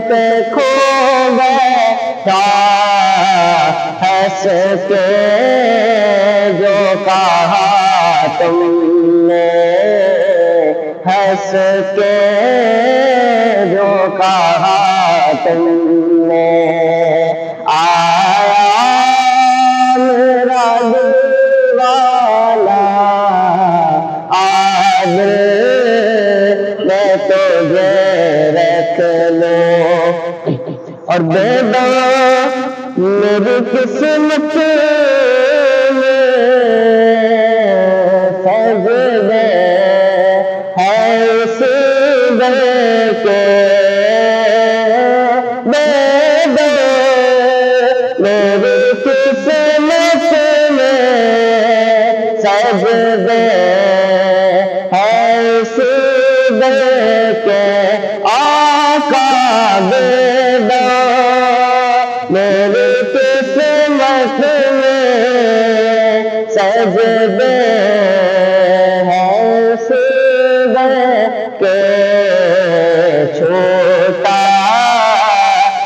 پہ کھو بیٹھا ہنس کے جو کہا تم نے، ہنس کے جو کہا تم نے، آیا میرا دیوانہ آج میں تجھے رکھ لوں، اور بیدا میری قسمت میں سجدے ہے اس در کے، بیدا میری قسمت میں سجدے ہے اس در کے، آقا بیدا میری قسمت میں سجدے ہے اس در کے، چھوٹا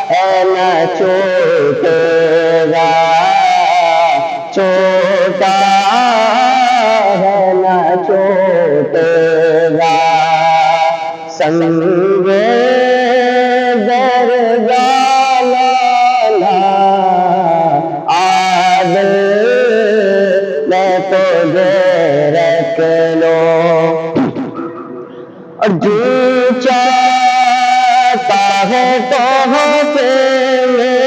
ہے نہ چھوٹے گا، چھوٹا ہے نہ چھوٹے گا، سنگے درگاہ لالا عادل میں تجھے رکھ لوں، اور جو چاہتا ہے تحفے میں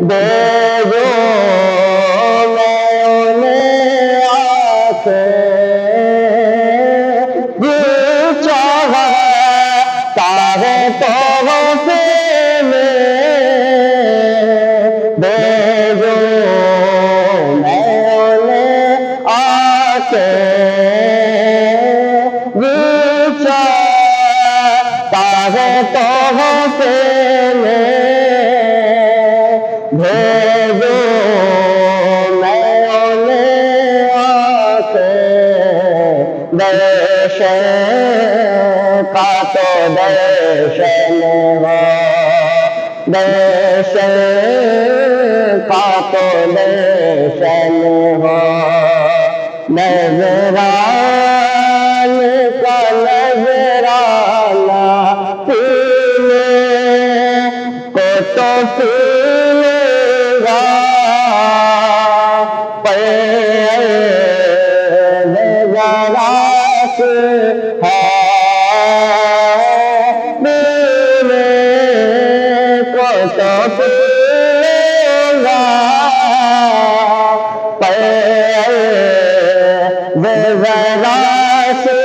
دے دو میں انہیں آنکھیں، جو چاہتا ہے تحفے میں دے دو میں انہیں آنکھیں، تحفے میں بھیجو میں انہیں آنکھیں، درشن کا تو درشن ہو، درشن کا تو درشن ہو، نظران کا نظرانہ پینے کو تو پی لے گا، ذرا سے ہے پینے کو تو پی لے گا، ذرا سے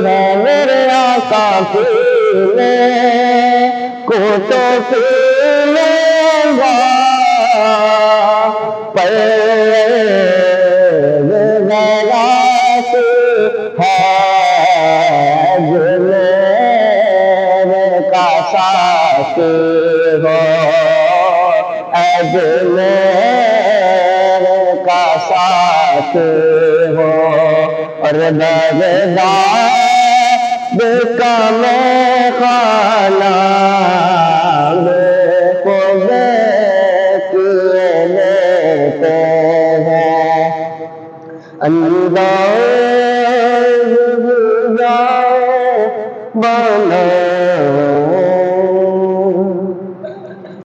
ہے میرے آقا پینے کو تو پی لے گا، ذرا سے ہے اجمیر کا ساقی ہو، اجمیر کا ساقی ہو، اور بغداد کا میں خانہ کو کیے لیتے ہیں، انداز بنا